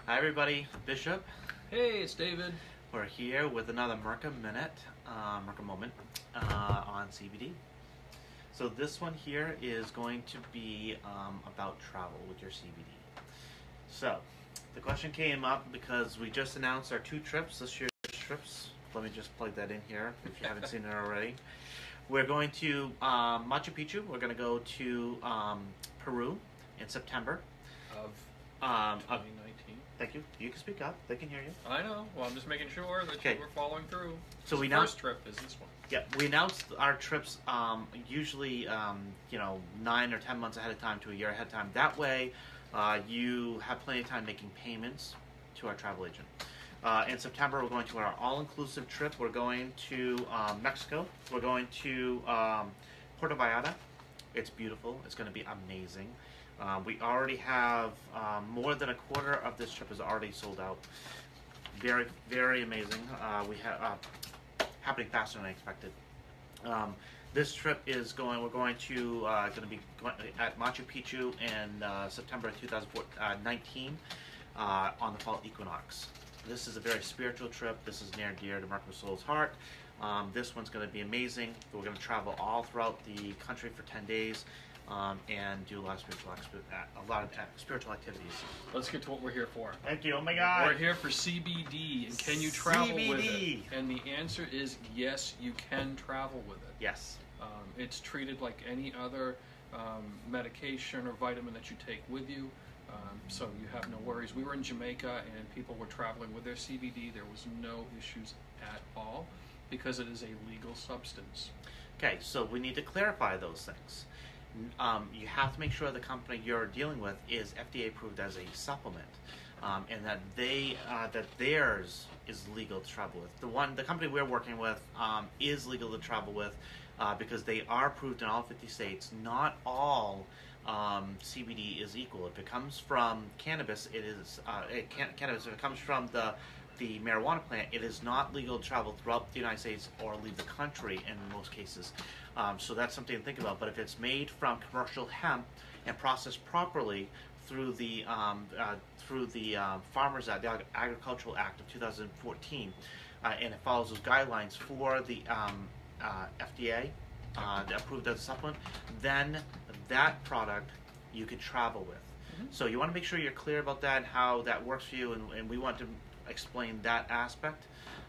Hi everybody, Bishop. Hey, it's David. We're here with another Merca Minute, Merca Moment on CBD. So this one here is going to be about travel with your CBD. So the question came up because we just announced our 2 trips, this year's trips. Let me just plug that in here if you haven't seen it already. We're going to Machu Picchu. We're going to go to Peru in September. Of Of 2019. Thank you. You can speak up. They can hear you. I know. Well, I'm just making sure that Okay. you were following through. So we The now first trip is this one. Yeah, we announce our trips usually 9 or 10 months ahead of time to a year ahead of time. That way, you have plenty of time making payments to our travel agent. In September, we're going to our all-inclusive trip. We're going to Mexico. We're going to Puerto Vallarta. It's beautiful. It's going to be amazing. We already have more than a quarter of this trip is already sold out. Very, very amazing. We have happening faster than I expected. This trip is going. We're going to be going at Machu Picchu in September 2019 on the fall equinox. This is a very spiritual trip. This is near and dear to Marco Soul's heart. This one's going to be amazing. We're going to travel all throughout the country for 10 days. And do a lot of spiritual activities. Let's get to what we're here for. Thank you. Oh my God. We're here for CBD, and can you travel with CBD. it? And the answer is yes, you can travel with it. Yes. It's treated like any other medication or vitamin that you take with you. So you have no worries. We were in Jamaica and people were traveling with their CBD. There was no issues at all because it is a legal substance. Okay, so we need to clarify those things. You have to make sure the company you're dealing with is FDA approved as a supplement, and that that theirs is legal to travel with. The company we're working with is legal to travel with because they are approved in all 50 states. Not all CBD is equal. If it comes from cannabis, it is cannabis. If it comes from the marijuana plant, it is not legal to travel throughout the United States or leave the country in most cases. So that's something to think about. But if it's made from commercial hemp and processed properly through the Farmers Act, the Agricultural Act of 2014, and it follows those guidelines for the FDA approved as a supplement, then that product you could travel with. Mm-hmm. So you want to make sure you're clear about that and how that works for you, and we want to explain that aspect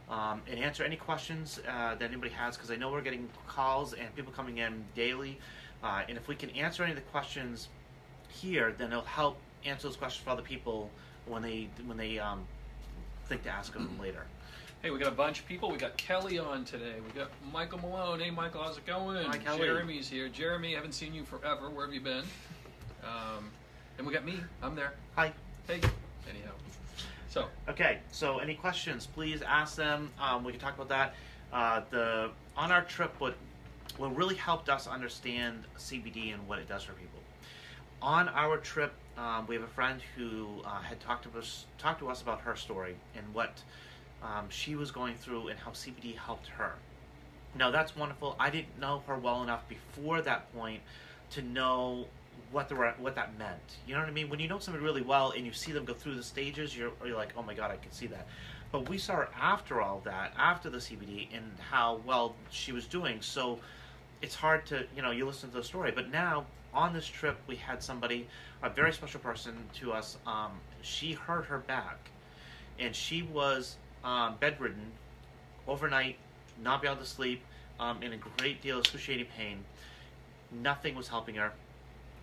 and answer any questions that anybody has, because I know we're getting calls and people coming in daily, and if we can answer any of the questions here, then it'll help answer those questions for other people when they think to ask them later. Hey, we got a bunch of people. We got Kelly on today. We got Michael Malone. Hey, Michael, how's it going? Hi, Kelly. Jeremy's here. Jeremy, haven't seen you forever. Where have you been? And we got me. I'm there. Hi. Hey. Anyhow. So. Okay, so any questions, please ask them. We can talk about that. On our trip, what really helped us understand CBD and what it does for people. On our trip, we have a friend who had talked to us about her story and what she was going through and how CBD helped her. Now that's wonderful. I didn't know her well enough before that point to know what that meant. You know what I mean? When you know somebody really well and you see them go through the stages, you're like, oh my God, I can see that. But we saw her after all that, after the CBD, and how well she was doing. So it's hard to, you listen to the story. But now, on this trip, we had somebody, a very special person to us. She hurt her back, and she was bedridden overnight, not be able to sleep, in a great deal of excruciating pain. Nothing was helping her.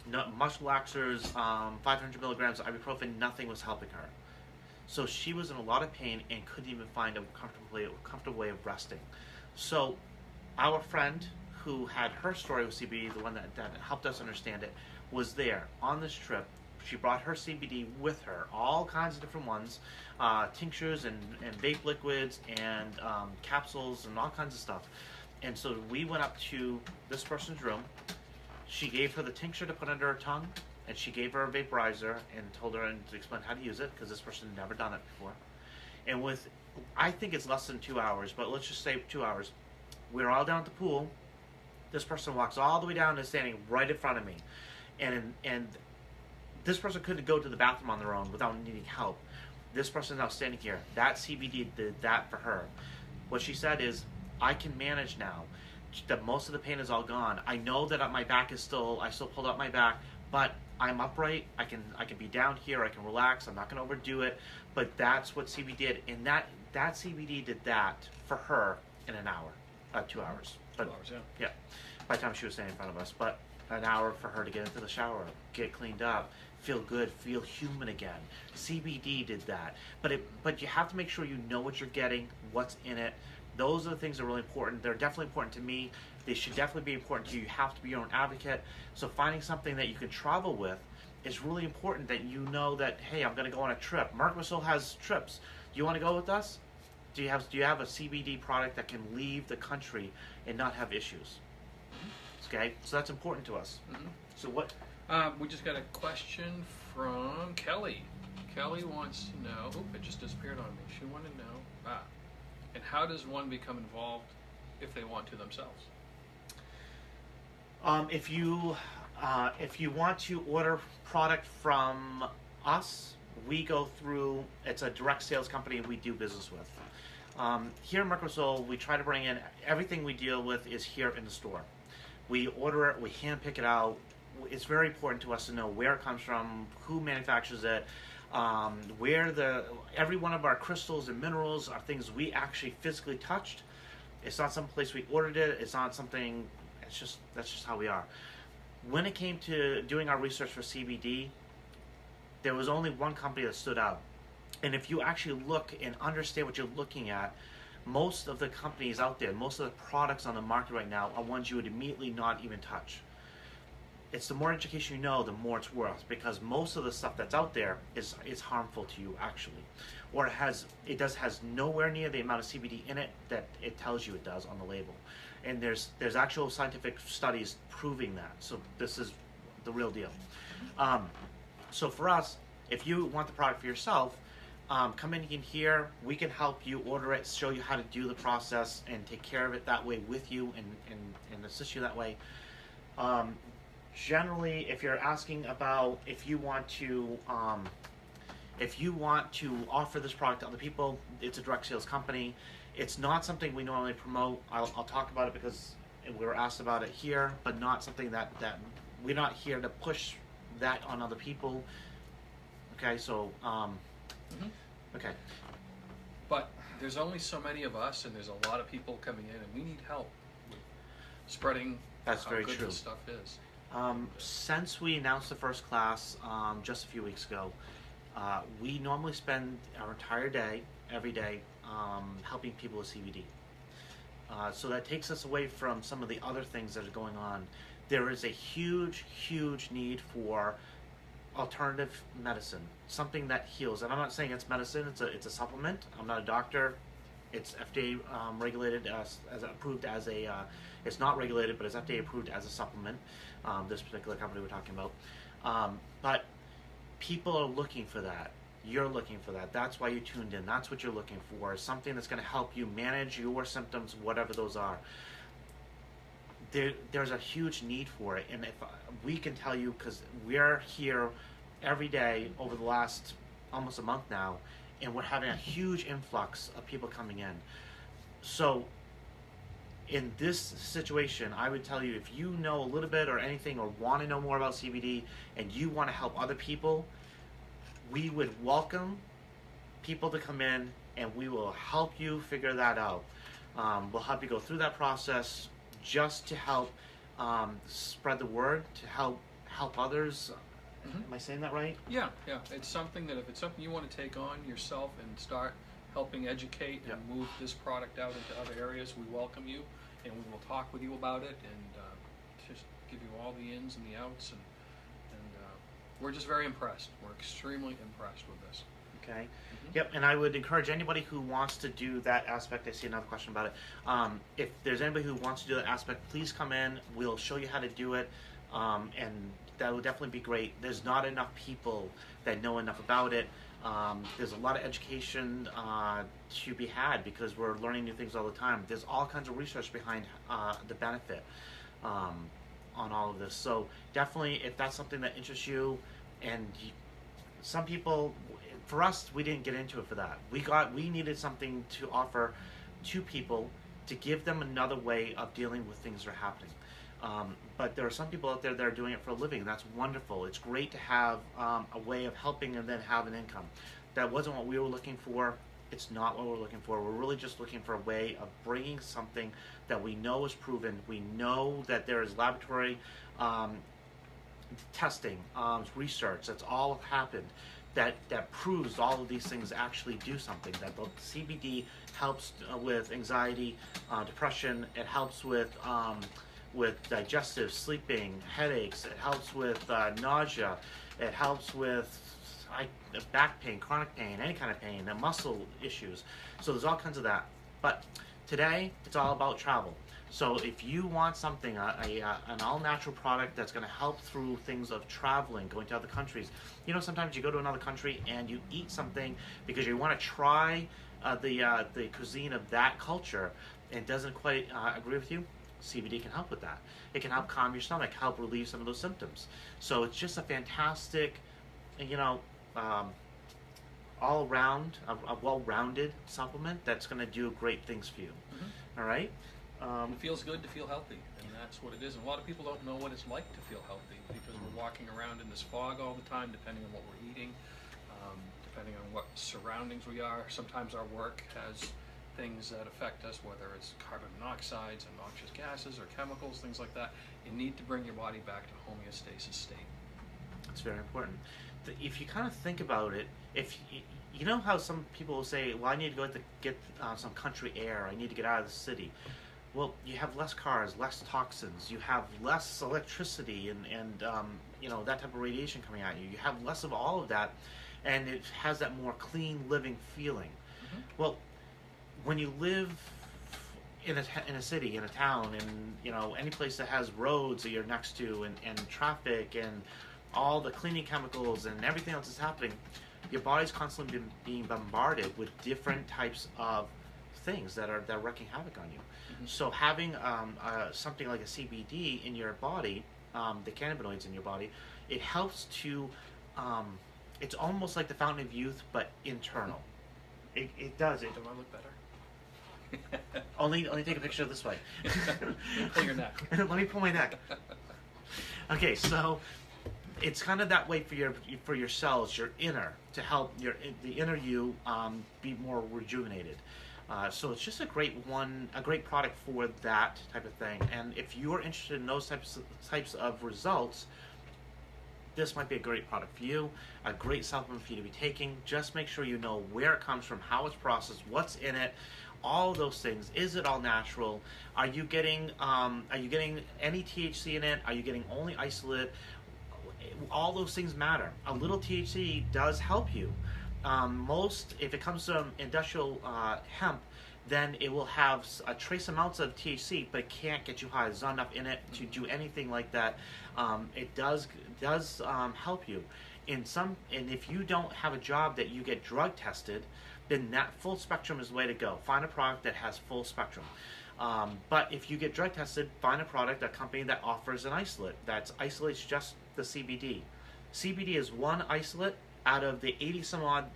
No, muscle relaxers, 500 milligrams of ibuprofen, nothing was helping her. So she was in a lot of pain and couldn't even find a comfortable way of resting. So our friend who had her story with CBD, the one that helped us understand it, was there on this trip. She brought her CBD with her, all kinds of different ones, tinctures and vape liquids and capsules and all kinds of stuff. And so we went up to this person's room. She gave her the tincture to put under her tongue, and she gave her a vaporizer and told her to explain how to use it, because this person had never done it before. And I think it's less than 2 hours, but let's just say 2 hours. We were all down at the pool. This person walks all the way down and is standing right in front of me. And this person couldn't go to the bathroom on their own without needing help. This person now standing here, that CBD did that for her. What she said is, I can manage now. That most of the pain is all gone. I know that my back is still, I still pulled up my back, but I'm upright. I can be down here. I can relax. I'm not going to overdo it. But that's what CBD did, and that CBD did that for her in an hour, 2 hours. But 2 hours, yeah. yeah, by the time she was standing in front of us, but an hour for her to get into the shower, get cleaned up, feel good, feel human again. CBD did that, but you have to make sure you know what you're getting, what's in it. Those are the things that are really important. They're definitely important to me. They should definitely be important to you. You have to be your own advocate. So finding something that you can travel with is really important, that you know that, hey, I'm going to go on a trip. Mark Russell has trips. Do you want to go with us? Do you have a CBD product that can leave the country and not have issues? Okay, so that's important to us. Mm-hmm. So what? We just got a question from Kelly. Kelly wants to know. Oop, it just disappeared on me. She wanted to know. And how does one become involved if they want to themselves? If you want to order product from us, we go through. It's a direct sales company we do business with. Here at Mercosol, we try to bring in everything we deal with is here in the store. We order it, we hand pick it out. It's very important to us to know where it comes from, who manufactures it, every one of our crystals and minerals are things we actually physically touched. It's not some place we ordered it. It's not something. That's just how we are. When it came to doing our research for CBD, there was only one company that stood out. And if you actually look and understand what you're looking at, most of the companies out there, most of the products on the market right now are ones you would immediately not even touch. It's the more education you know, the more it's worth, because most of the stuff that's out there is harmful to you actually, or has nowhere near the amount of CBD in it that it tells you it does on the label, and there's actual scientific studies proving that. So this is the real deal. So for us, if you want the product for yourself, come in here. We can help you order it, show you how to do the process, and take care of it that way with you, and assist you that way. Generally, if you're asking about if you want to offer this product to other people, it's a direct sales company. It's not something we normally promote. I'll talk about it because we were asked about it here, but not something that we're not here to push that on other people. Okay, so okay. But there's only so many of us, and there's a lot of people coming in, and we need help with spreading That's how very good true. this stuff is. Since we announced the first class just a few weeks ago, we normally spend our entire day, every day, helping people with CBD. So that takes us away from some of the other things that are going on. There is a huge, huge need for alternative medicine, something that heals. And I'm not saying it's medicine; it's a supplement. I'm not a doctor. It's FDA regulated as approved as a. It's not regulated, but it's FDA approved as a supplement. This particular company we're talking about, but people are looking for that. You're looking for that. That's why you tuned in. That's what you're looking for. Something that's going to help you manage your symptoms, whatever those are. There's a huge need for it, and if we can tell you, because we're here every day over the last almost a month now, and we're having a huge influx of people coming in. So in this situation, I would tell you, if you know a little bit or anything, or want to know more about CBD, and you want to help other people, we would welcome people to come in, and we will help you figure that out. We'll help you go through that process just to help spread the word, to help others. Am I saying that right? Yeah. It's something that if it's something you want to take on yourself and start helping educate and move this product out into other areas, we welcome you, and we will talk with you about it and just give you all the ins and the outs, and we're just very impressed. We're extremely impressed with this. Okay. Yep, and I would encourage anybody who wants to do that aspect. I see another question about it. If there's anybody who wants to do that aspect, please come in. We'll show you how to do it, and that would definitely be great. There's not enough people that know enough about it. There's a lot of education to be had because we're learning new things all the time. There's all kinds of research behind the benefit on all of this. So definitely, if that's something that interests you, and some people, for us, we didn't get into it for that. We needed something to offer to people to give them another way of dealing with things that are happening. But there are some people out there that are doing it for a living. That's wonderful. It's great to have a way of helping and then have an income. That wasn't what we were looking for. It's not what we're looking for. We're really just looking for a way of bringing something that we know is proven. We know that there is laboratory testing, research that's all happened that proves all of these things actually do something. That the CBD helps with anxiety, depression. It helps with digestive, sleeping, headaches. It helps with nausea. It helps with back pain, chronic pain, any kind of pain, and muscle issues. So there's all kinds of that. But today, it's all about travel. So if you want something, an all-natural product that's going to help through things of traveling, going to other countries. Sometimes you go to another country and you eat something because you want to try the cuisine of that culture and it doesn't quite agree with you. CBD can help with that. It can help calm your stomach, help relieve some of those symptoms. So it's just a fantastic, all around, a well-rounded supplement that's going to do great things for you. Mm-hmm. All right? It feels good to feel healthy, and that's what it is. And a lot of people don't know what it's like to feel healthy because we're walking around in this fog all the time, depending on what we're eating, depending on what surroundings we are. Sometimes our work has things that affect us, whether it's carbon monoxides and noxious gases or chemicals, things like that. You need to bring your body back to homeostasis state. It's very important. If you kind of think about it, if you know how some people will say, well, I need to go to get some country air, I need to get out of the city. Well, you have less cars, less toxins, you have less electricity and that type of radiation coming at you. You have less of all of that, and it has that more clean living feeling. Mm-hmm. Well, when you live in a city, in a town, and any place that has roads that you're next to and traffic and all the cleaning chemicals and everything else is happening, your body's constantly being bombarded with different types of things that are wreaking havoc on you. Mm-hmm. So having something like a CBD in your body, the cannabinoids in your body, it helps to, it's almost like the fountain of youth, but internal. It does. Do I look better? Only take a picture this way. Pull your neck. Let me pull my neck. Okay, so it's kind of that way for your cells, your inner, to help the inner you be more rejuvenated. So it's just a great product for that type of thing. And if you're interested in those types of results, this might be a great product for you, a great supplement for you to be taking. Just make sure you know where it comes from, how it's processed, what's in it, all those things. Is it all natural? Are you getting any THC in it? Are you getting only isolate? All those things matter. A little THC does help you. If it comes from industrial hemp, then it will have a trace amounts of THC, but it can't get you high. There's not enough in it to do anything like that. It does help you. And if you don't have a job that you get drug tested, then that full spectrum is the way to go. Find a product that has full spectrum. But if you get drug tested, find a company that offers an isolate that isolates just the CBD. CBD is one isolate out of the 80 some odd.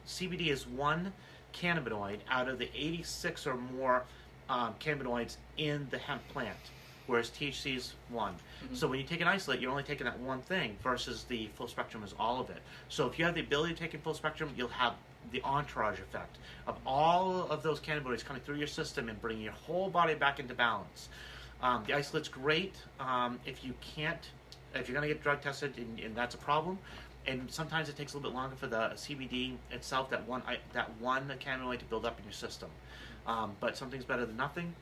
CBD is one cannabinoid out of the 86 or more cannabinoids in the hemp plant, whereas THC is one. Mm-hmm. So when you take an isolate, you're only taking that one thing versus the full spectrum is all of it. So if you have the ability to take in full spectrum, you'll have the entourage effect of all of those cannabinoids coming through your system and bringing your whole body back into balance. The isolate's great if you're going to get drug tested and that's a problem. And sometimes it takes a little bit longer for the CBD itself, that one cannabinoid to build up in your system. But something's better than nothing.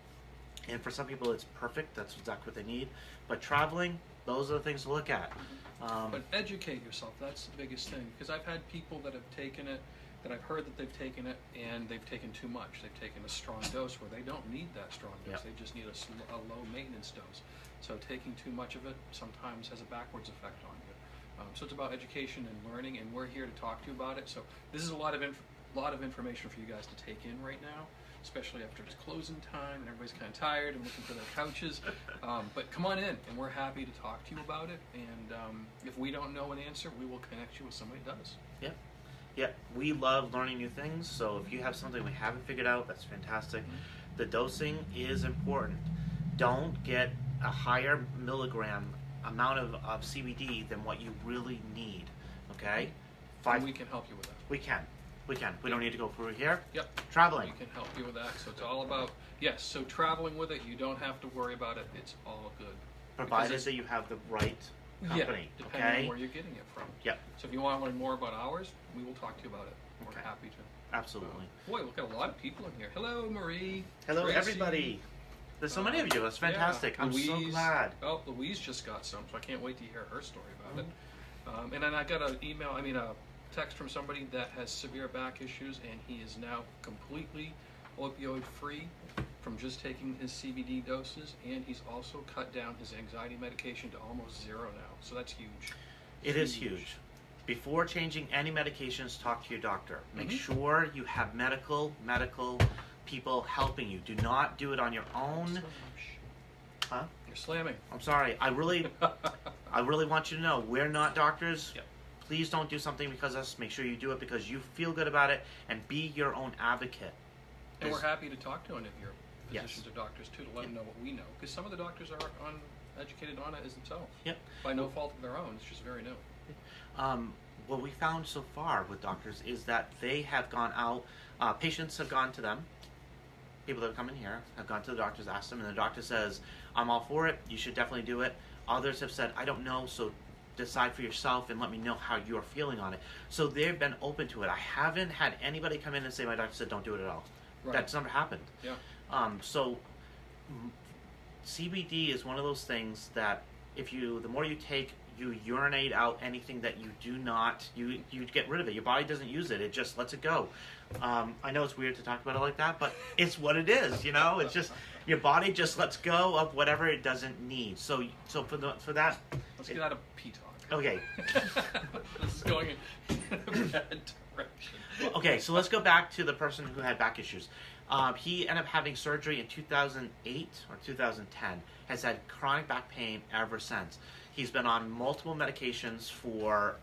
And for some people, it's perfect. That's exactly what they need. But traveling, those are the things to look at. But educate yourself. That's the biggest thing. Because I've had people that have taken it, that I've heard that they've taken it, and they've taken too much. They've taken a strong dose where they don't need that strong dose. Yep. They just need a low maintenance dose. So taking too much of it sometimes has a backwards effect on you. So it's about education and learning, and we're here to talk to you about it. So this is a lot of lot of information for you guys to take in right now, especially after it's closing time and everybody's kind of tired and looking for their couches. But come on in, and we're happy to talk to you about it. And if we don't know an answer, we will connect you with somebody who does. Yeah. Yeah, we love learning new things, so if you have something we haven't figured out, that's fantastic. The dosing is important. Don't get a higher milligram amount of CBD than what you really need, okay? And we can help you with that. We can. We don't need to go through here. Yep. Traveling. We can help you with that. So it's all about, yes, so traveling with it, you don't have to worry about it. It's all good. Provided that you have the right company, depending okay? on where you're getting it from. Yep. So if you want to learn more about ours, we will talk to you about it. We're Okay. happy to. Absolutely. Boy, look at a lot of people in here. Hello, Marie. Hello, Tracy. everybody. There's so many of you. That's fantastic. Yeah. I'm so Louise. glad. Oh, Louise just got some, so I can't wait to hear her story about it. Mm-hmm. And then I got a text from somebody that has severe back issues, and he is now completely opioid free from just taking his CBD doses, and he's also cut down his anxiety medication to almost zero now. So that's huge. It is huge. Before changing any medications, talk to your doctor. Make Mhm. sure you have medical people helping you. Do not do it on your own. Huh? You're slamming. I'm sorry. I really want you to know we're not doctors. Yep. Please don't do something because of us. Make sure you do it because you feel good about it, and be your own advocate. And we're happy to talk to any of your Yes. physicians or doctors too, to let them know what we know, because some of the doctors are uneducated on it as themselves. Yep. By no fault of their own. It's just very new. What we found so far with doctors is that they have gone out, patients have gone to them, people that have come in here have gone to the doctors, asked them, and the doctor says, I'm all for it, you should definitely do it. Others have said, I don't know, so decide for yourself and let me know how you're feeling on it. So they've been open to it. I haven't had anybody come in and say, my doctor said don't do it at all. Right. That's never happened. Yeah. CBD is one of those things that the more you take, you urinate out anything that you do not, you get rid of it. Your body doesn't use it. It just lets it go. I know it's weird to talk about it like that, but it's what it is, It's just, your body just lets go of whatever it doesn't need. So for that... Let's get out of pee talk. Okay. This is going in a bad direction. Okay, so let's go back to the person who had back issues. He ended up having surgery in 2008 or 2010. Has had chronic back pain ever since. He's been on multiple medications for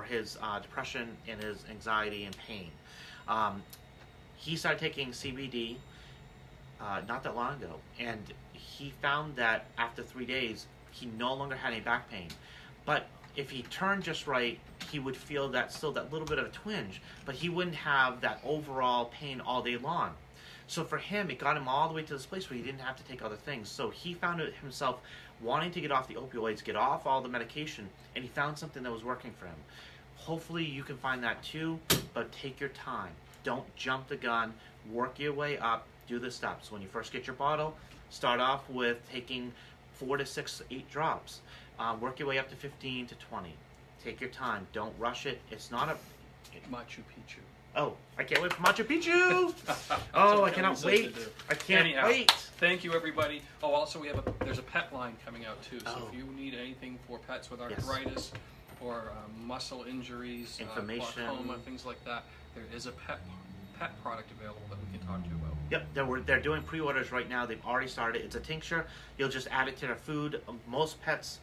his depression and his anxiety and pain. He started taking CBD not that long ago, and he found that after 3 days, he no longer had any back pain. But if he turned just right, he would feel that little bit of a twinge, but he wouldn't have that overall pain all day long. So for him, it got him all the way to this place where he didn't have to take other things. So he found himself wanting to get off the opioids, get off all the medication, and he found something that was working for him. Hopefully you can find that too, but take your time. Don't jump the gun. Work your way up. Do the steps. When you first get your bottle, start off with taking 4 to 6, 8 drops. Work your way up to 15 to 20. Take your time. Don't rush it. It's not a... Machu Picchu. Oh, I can't wait for Machu Picchu! Oh, I cannot wait. I can't wait. Thank you, everybody. Oh, also, there's a pet line coming out, too. So if you need anything for pets with arthritis or muscle injuries, inflammation, glaucoma, things like that, there is a pet product available that we can talk to you about. Yep, they're doing pre-orders right now. They've already started. It's a tincture. You'll just add it to their food. Most pets...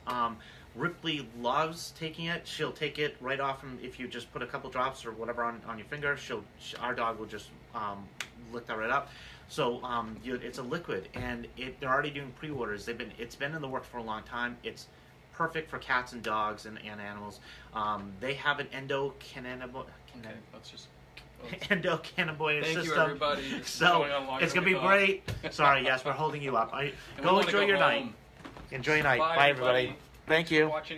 Ripley loves taking it. She'll take it right off, and if you just put a couple drops or whatever on your finger, our dog will just lick that right up. So it's a liquid, and they're already doing pre-orders. It's been in the works for a long time. It's perfect for cats and dogs and animals. They have an endocannabinoid Thank system. you, everybody. So it's gonna be great. Sorry, yes, we're holding you up. Go enjoy your night. Enjoy your night. Bye everybody. Thank you. Watching